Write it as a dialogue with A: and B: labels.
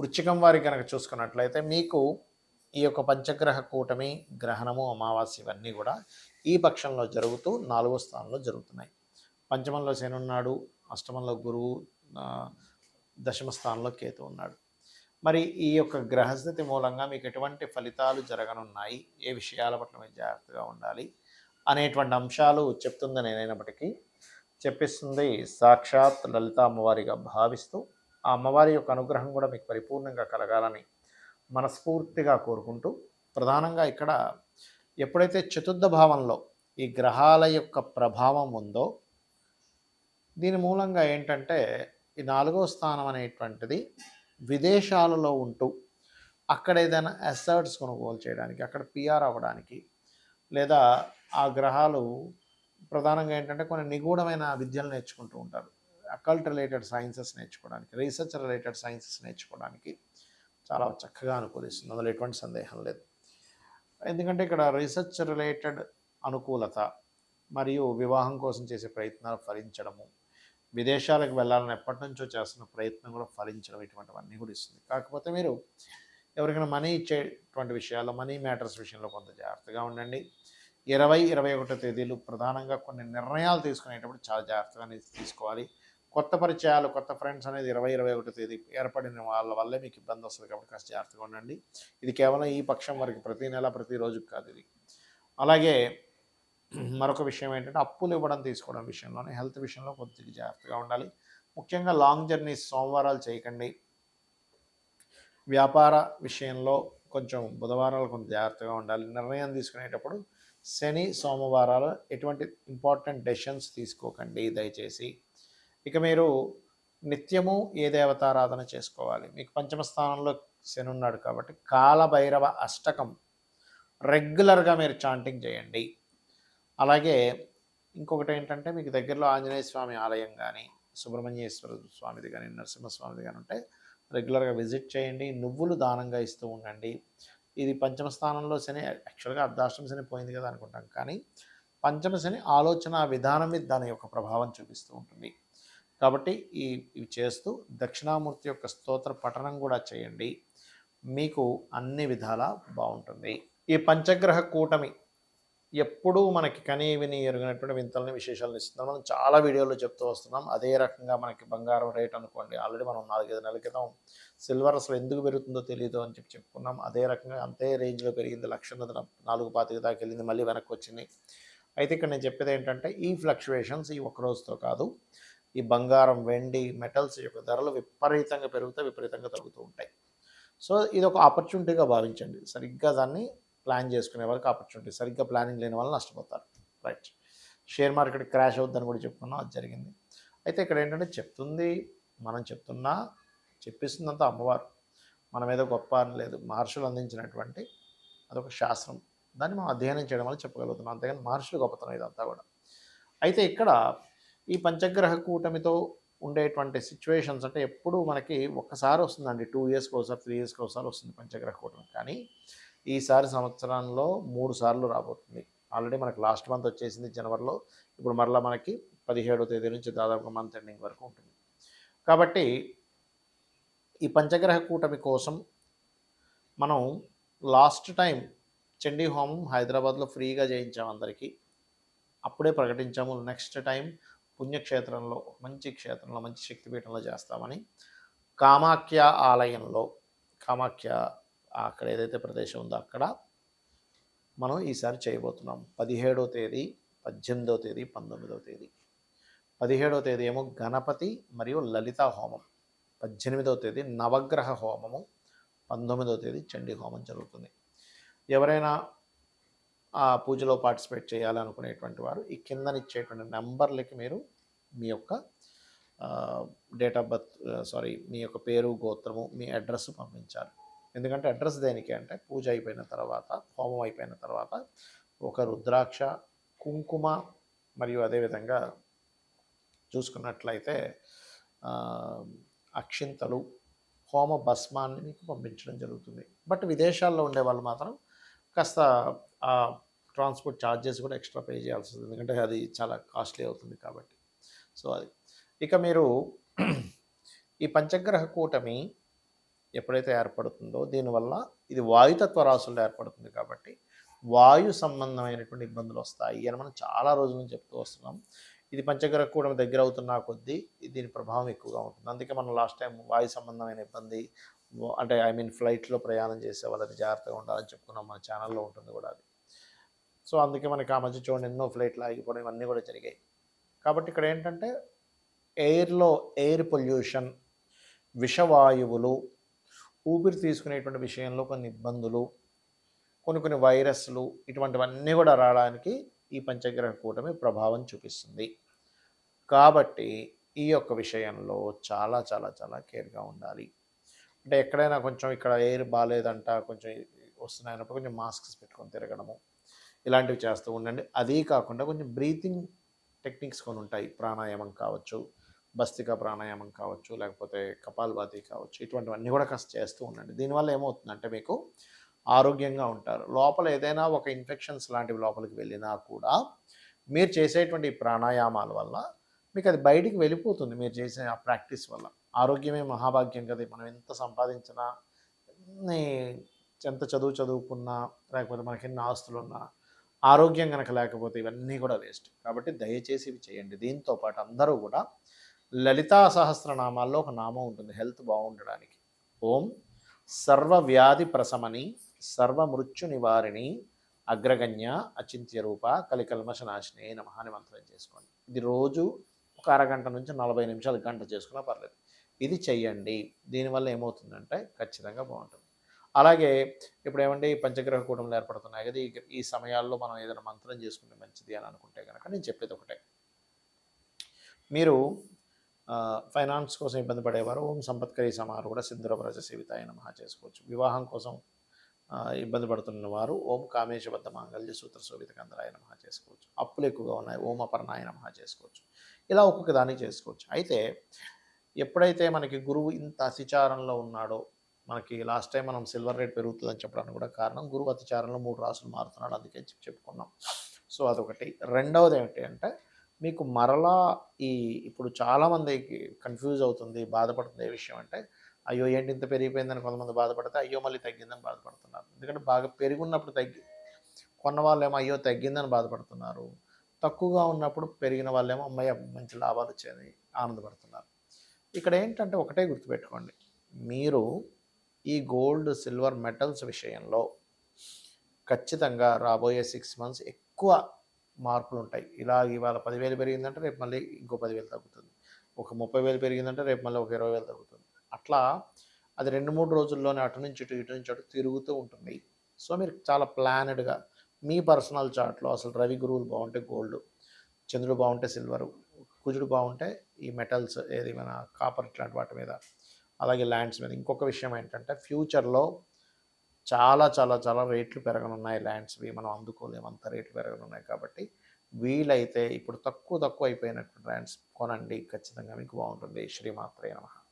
A: వృశ్చికం వారికి కనుక చూసుకున్నట్లయితే మీకు ఈ యొక్క పంచగ్రహ కూటమి, గ్రహణము, అమావాస్య ఇవన్నీ కూడా ఈ పక్షంలో జరుగుతూ 4వ స్థానంలో జరుగుతున్నాయి. పంచమంలో శని ఉన్నాడు, అష్టమంలో గురువు, దశమ స్థానంలో కేతు ఉన్నాడు. మరి ఈ యొక్క గ్రహస్థితి మూలంగా మీకు ఎటువంటి ఫలితాలు జరగనున్నాయి, ఏ విషయాల పట్ల మీరు జాగ్రత్తగా ఉండాలి అనేటువంటి అంశాలు చెప్తుంది నేనైనప్పటికీ చెప్పిస్తుంది సాక్షాత్ లలిత అమ్మవారిగా భావిస్తూ ఆ అమ్మవారి యొక్క అనుగ్రహం కూడా మీకు పరిపూర్ణంగా కలగాలని మనస్ఫూర్తిగా కోరుకుంటూ, ప్రధానంగా ఇక్కడ ఎప్పుడైతే చతుర్థ భావంలో ఈ గ్రహాల యొక్క ప్రభావం ఉందో దీని మూలంగా ఏంటంటే ఈ 4వ స్థానం అనేటువంటిది విదేశాలలో ఉంటూ అక్కడ ఏదైనా అసెట్స్ కొనుగోలు చేయడానికి, అక్కడ పిఆర్ అవ్వడానికి, లేదా ఆ గ్రహాలు ప్రధానంగా ఏంటంటే కొన్ని నిగూఢమైన విద్యలు నేర్చుకుంటూ ఉంటారు. అకల్ట్ రిలేటెడ్ సైన్సెస్ నేర్చుకోవడానికి, రీసెర్చ్ రిలేటెడ్ సైన్సెస్ నేర్చుకోవడానికి చాలా చక్కగా అనుకూలిస్తుంది, అందులో ఎటువంటి సందేహం లేదు. ఎందుకంటే ఇక్కడ రీసెర్చ్ రిలేటెడ్ అనుకూలత మరియు వివాహం కోసం చేసే ప్రయత్నాలు ఫలించడము, విదేశాలకు వెళ్ళాలని ఎప్పటి నుంచో చేస్తున్న ప్రయత్నం కూడా ఫలించడం, ఇటువంటివన్నీ కూడా ఇస్తుంది. కాకపోతే మీరు ఎవరికైనా మనీ ఇచ్చేటువంటి విషయాల్లో, మనీ మ్యాటర్స్ విషయంలో కొంత జాగ్రత్తగా ఉండండి. 20-21 తేదీలు ప్రధానంగా కొన్ని నిర్ణయాలు తీసుకునేటప్పుడు చాలా జాగ్రత్తగా తీసుకోవాలి. కొత్త పరిచయాలు, కొత్త ఫ్రెండ్స్ అనేది 20-21 తేదీ ఏర్పడిన వాళ్ళ వల్లే మీకు ఇబ్బంది వస్తుంది కాబట్టి కాస్త జాగ్రత్తగా ఉండండి. ఇది కేవలం ఈ పక్షం వరకు, ప్రతి నెల ప్రతిరోజు కాదు ఇది. అలాగే మరొక విషయం ఏంటంటే అప్పులు ఇవ్వడం తీసుకోవడం విషయంలోనే హెల్త్ విషయంలో కొద్దిగా జాగ్రత్తగా ఉండాలి. ముఖ్యంగా లాంగ్ జర్నీస్ సోమవారాలు చేయకండి. వ్యాపార విషయంలో కొంచెం బుధవారాలు కొంత జాగ్రత్తగా ఉండాలి. నిర్ణయం తీసుకునేటప్పుడు శని సోమవారాలు ఎటువంటి ఇంపార్టెంట్ డెసిషన్స్ తీసుకోకండి దయచేసి. ఇక మీరు నిత్యము ఏ దేవతారాధన చేసుకోవాలి. మీకు పంచమ స్థానంలో శని ఉన్నాడు కాబట్టి కాలభైరవ అష్టకం రెగ్యులర్గా మీరు చాంటింగ్ చేయండి. అలాగే ఇంకొకటి ఏంటంటే మీకు దగ్గరలో ఆంజనేయ స్వామి ఆలయం కానీ, సుబ్రహ్మణ్యేశ్వర స్వామిది కానీ, నరసింహస్వామిది కానీ ఉంటే రెగ్యులర్గా విజిట్ చేయండి. నువ్వులు దానంగా ఇస్తూ ఉండండి. ఇది పంచమ స్థానంలో శని, యాక్చువల్గా అర్ధాష్టమ శని పోయింది కదా అనుకుంటాం, కానీ పంచమ శని ఆలోచన విధానం మీద దాని యొక్క ప్రభావం చూపిస్తూ ఉంటుంది. కాబట్టి ఇవి చేస్తూ దక్షిణామూర్తి యొక్క స్తోత్ర పఠనం కూడా చేయండి. మీకు అన్ని విధాలా బాగుంటుంది. ఈ పంచగ్రహ కూటమి ఎప్పుడూ మనకి కనీ విని ఎరుగినటువంటి వింతలని విశేషాలను ఇస్తున్నాం. మనం చాలా వీడియోల్లో చెప్తూ వస్తున్నాం. అదే రకంగా మనకి బంగారం రేట్ అనుకోండి, ఆల్రెడీ మనం 4-5 నెలల క్రితం సిల్వర్ అసలు ఎందుకు పెరుగుతుందో తెలియదు అని చెప్పుకున్నాం. అదే రకంగా అంతే రేంజ్లో పెరిగింది. 1,425 దాకా వెళ్ళింది, మళ్ళీ వెనక్కి వచ్చింది. అయితే ఇక్కడ నేను చెప్పేది ఏంటంటే ఈ ఫ్లక్చువేషన్స్ ఈ ఒక్క రోజుతో కాదు. ఈ బంగారం, వెండి, మెటల్స్ యొక్క ధరలు విపరీతంగా పెరుగుతాయి, విపరీతంగా తగ్గుతూ ఉంటాయి. సో ఇది ఒక ఆపర్చునిటీగా భావించండి. సరిగ్గా దాన్ని ప్లాన్ చేసుకునే వరకు ఆపర్చునిటీ, సరిగ్గా ప్లానింగ్ లేని వల్ల నష్టపోతారు. రైట్. షేర్ మార్కెట్ క్రాష్ అవుద్దని కూడా చెప్పుకున్నాం, అది జరిగింది. అయితే ఇక్కడ ఏంటంటే చెప్తుంది, మనం చెప్తున్నా చెప్పిస్తుందంతా అమ్మవారు, మన మీద గొప్ప అని లేదు. మహర్షులు అందించినటువంటి అదొక శాస్త్రం, దాన్ని మనం అధ్యయనం చేయడం వల్ల చెప్పగలుగుతున్నాం, అంతేగాని మహర్షులు గొప్పతనం ఇదంతా కూడా. అయితే ఇక్కడ ఈ పంచగ్రహ కూటమితో ఉండేటువంటి సిచ్యువేషన్స్ అంటే ఎప్పుడు మనకి ఒక్కసారి వస్తుందండి, 2 ఇయర్స్కి ఒకసారి, 3 ఇయర్స్కి ఒకసారి వస్తుంది పంచగ్రహ కూటమి. కానీ ఈసారి సంవత్సరంలో 3 సార్లు రాబోతుంది. ఆల్రెడీ మనకు లాస్ట్ మంత్ వచ్చేసింది జనవరిలో, ఇప్పుడు మరలా మనకి 17వ తేదీ నుంచి దాదాపుగా మంత్ ఎండింగ్ వరకు ఉంటుంది. కాబట్టి ఈ పంచగ్రహ కూటమి కోసం మనం లాస్ట్ టైం చండీ హోమం హైదరాబాద్లో ఫ్రీగా చేయించాం అందరికీ, అప్పుడే ప్రకటించాము. నెక్స్ట్ టైం పుణ్యక్షేత్రంలో, మంచి క్షేత్రంలో, మంచి శక్తిపీఠంలో చేస్తామని కామాఖ్య ఆలయంలో, కామాఖ్య అక్కడ ఏదైతే ప్రదేశం ఉందో అక్కడ మనం ఈసారి చేయబోతున్నాం. 17వ తేదీ, 18వ తేదీ, 19వ తేదీ. 17వ తేదీ ఏమో గణపతి మరియు లలిత హోమం, 18వ తేదీ నవగ్రహ హోమము, 19వ తేదీ చండీ హోమం జరుగుతుంది. ఎవరైనా ఆ పూజలో పార్టిసిపేట్ చేయాలనుకునేటువంటి వారు ఈ కిందనిచ్చేటువంటి నెంబర్లకి మీరు మీ యొక్క డేట్ ఆఫ్ బర్త్, మీ యొక్క పేరు, గోత్రము, మీ అడ్రస్ పంపించాలి. ఎందుకంటే అడ్రస్ దేనికి అంటే పూజ అయిపోయిన తర్వాత, హోమం అయిపోయిన తర్వాత ఒక రుద్రాక్ష, కుంకుమ మరియు అదేవిధంగా చూసుకున్నట్లయితే అక్షింతలు, హోమ భస్మాన్ని మీకు పంపించడం జరుగుతుంది. బట్ విదేశాల్లో ఉండే వాళ్ళు మాత్రం కాస్త ట్రాన్స్పోర్ట్ ఛార్జెస్ కూడా ఎక్స్ట్రా పే చేయాల్సి వస్తుంది, ఎందుకంటే అది చాలా కాస్ట్లీ అవుతుంది కాబట్టి. సో అది ఇక మీరు ఈ పంచగ్రహ కూటమి ఎప్పుడైతే ఏర్పడుతుందో దీనివల్ల ఇది వాయుతత్వ రాశుల్లో ఏర్పడుతుంది కాబట్టి వాయు సంబంధమైనటువంటి ఇబ్బందులు వస్తాయి అని మనం చాలా రోజుల నుంచి చెప్తూ వస్తున్నాం. ఇది పంచగ్రహ కూటమి దగ్గర అవుతున్న కొద్దీ దీని ప్రభావం ఎక్కువగా ఉంటుంది. అందుకే మనం లాస్ట్ టైం వాయు సంబంధమైన ఇబ్బంది అంటే ఐ మీన్ ఫ్లైట్లో ప్రయాణం చేసే వాళ్ళది జాగ్రత్తగా ఉండాలని చెప్పుకున్నాం. మన ఛానల్లో ఉంటుంది కూడా అది. సో అందుకే మనకి ఆ మధ్య చూడండి ఎన్నో ఫ్లైట్లు ఆగిపోవడం ఇవన్నీ కూడా జరిగాయి. కాబట్టి ఇక్కడ ఏంటంటే ఎయిర్ పొల్యూషన్, విషవాయువులు, ఊపిరి తీసుకునేటువంటి విషయంలో కొన్ని ఇబ్బందులు, కొన్ని వైరస్లు ఇటువంటివన్నీ కూడా రావడానికి ఈ పంచగ్రహ కూటమి ప్రభావం చూపిస్తుంది. కాబట్టి ఈ యొక్క విషయంలో చాలా చాలా చాలా కేర్గా ఉండాలి. అంటే ఎక్కడైనా కొంచెం ఇక్కడ ఎయిర్ బాగాలేదంట, కొంచెం వస్తున్నాయన్నప్పుడు కొంచెం మాస్క్స్ పెట్టుకొని తిరగడము ఇలాంటివి చేస్తూ ఉండండి. అదీ కాకుండా కొంచెం బ్రీతింగ్ టెక్నిక్స్ కొన్ని ఉంటాయి. ప్రాణాయామం కావచ్చు, భస్తిక ప్రాణాయామం కావచ్చు, లేకపోతే కపాలభాతి కావచ్చు, ఇటువంటివన్నీ కూడా కాస్త చేస్తూ ఉండండి. దీనివల్ల ఏమవుతుందంటే మీకు ఆరోగ్యంగా ఉంటారు. లోపల ఏదైనా ఒక ఇన్ఫెక్షన్స్ లాంటివి లోపలికి వెళ్ళినా కూడా మీరు చేసేటువంటి ప్రాణాయామాల వల్ల మీకు అది బయటికి వెళ్ళిపోతుంది. మీరు చేసే ఆ ప్రాక్టీస్ వల్ల. ఆరోగ్యమే మహాభాగ్యం కదా! మనం ఎంత సంపాదించినా, ఎన్ని ఎంత చదువుకున్నా, లేకపోతే మనకి ఎన్ని ఆస్తులున్నా, ఆరోగ్యం కనుక లేకపోతే ఇవన్నీ కూడా వేస్ట్. కాబట్టి దయచేసి ఇవి చేయండి. దీంతో పాటు అందరూ కూడా లలితా సహస్రనామాల్లో ఒక నామం ఉంటుంది హెల్త్ బాగుండడానికి. ఓం సర్వవ్యాధి ప్రశమని సర్వమృత్యు నివారిణి అగ్రగణ్య అచింత్య రూప కలికల్మషనాశిని నమః అని మంత్రం చేసుకోండి. ఇది రోజు ఒక అరగంట నుంచి 40 నిమిషాలు, గంట చేసుకున్నా పర్లేదు. ఇది చెయ్యండి. దీనివల్ల ఏమవుతుందంటే ఖచ్చితంగా బాగుంటుంది. అలాగే ఇప్పుడు ఏమంటే పంచగ్రహ కూటములు ఏర్పడుతున్నాయి కదా, ఈ సమయాల్లో మనం ఏదైనా మంత్రం చేసుకుంటే మంచిది అని అనుకుంటే కనుక నేను చెప్పేది ఒకటే. మీరు ఫైనాన్స్ కోసం ఇబ్బంది పడేవారు ఓం సంపత్కరీ సమారు కూడా సింధుర వ్రజ సేవితాయ నమః చేసుకోవచ్చు. వివాహం కోసం ఇబ్బంది పడుతున్న వారు ఓం కామేశబద్ధ మాంగళ్య సూత్ర శోభిత కందరాయ నమః చేసుకోవచ్చు. అప్పులు ఎక్కువగా ఉన్నాయి ఓం అపర్ణాయ నమః చేసుకోవచ్చు. ఇలా ఒక్కొక్క దానికి చేసుకోవచ్చు. అయితే ఎప్పుడైతే మనకి గురువు ఇంత అతిచారంలో ఉన్నాడో, మనకి లాస్ట్ టైం మనం సిల్వర్ రేట్ పెరుగుతుందని చెప్పడానికి కూడా కారణం గురువు అతిచారంలో 3 రాసులు మారుతున్నాడు, అందుకే చెప్పుకున్నాం. సో అదొకటి. రెండవది ఏమిటి అంటే మీకు మరలా ఇప్పుడు చాలామందికి కన్ఫ్యూజ్ అవుతుంది, బాధపడుతుంది ఏ విషయం అంటే అయ్యో ఏంటి ఇంత పెరిగిపోయిందని కొంతమంది బాధపడితే అయ్యో మళ్ళీ తగ్గిందని బాధపడుతున్నారు. ఎందుకంటే బాగా పెరుగున్నప్పుడు కొన్న వాళ్ళేమో అయ్యో తగ్గిందని బాధపడుతున్నారు, తక్కువగా ఉన్నప్పుడు పెరిగిన వాళ్ళేమో అమ్మయ్య మంచి లాభాలు వచ్చాయని ఆనందపడుతున్నారు. ఇక్కడ ఏంటంటే ఒకటే గుర్తుపెట్టుకోండి, మీరు ఈ గోల్డ్ సిల్వర్ మెటల్స్ విషయంలో ఖచ్చితంగా రాబోయే 6 మంత్స్ ఎక్కువ మార్పులు ఉంటాయి. ఇవాళ 10,000 పెరిగిందంటే రేపు మళ్ళీ ఇంకో 10,000 తగ్గుతుంది. ఒక 30,000 పెరిగిందంటే రేపు మళ్ళీ ఒక 20,000 తగ్గుతుంది. అట్లా అది 2-3 రోజుల్లోనే అటు నుంచి ఇటు నుంచి అటు తిరుగుతూ ఉంటుంది. సో మీరు చాలా ప్లానెడ్గా మీ పర్సనల్ చార్ట్లో అసలు రవి గురువులు బాగుంటే గోల్డ్, చంద్రుడు బాగుంటే సిల్వరు, కుజుడు బాగుంటే ఈ మెటల్స్ ఏది మన కాపర్ ఇట్లాంటి వాటి మీద, అలాగే ల్యాండ్స్ మీద. ఇంకొక విషయం ఏంటంటే ఫ్యూచర్లో చాలా చాలా చాలా రేట్లు పెరగనున్నాయి. ల్యాండ్స్వి మనం అందుకోలేము, అంత రేట్లు పెరగనున్నాయి. కాబట్టి వీలైతే ఇప్పుడు తక్కువ అయిపోయినటువంటి ల్యాండ్స్ కొనండి, ఖచ్చితంగా మీకు బాగుంటుంది. శ్రీమాత్రే నమః.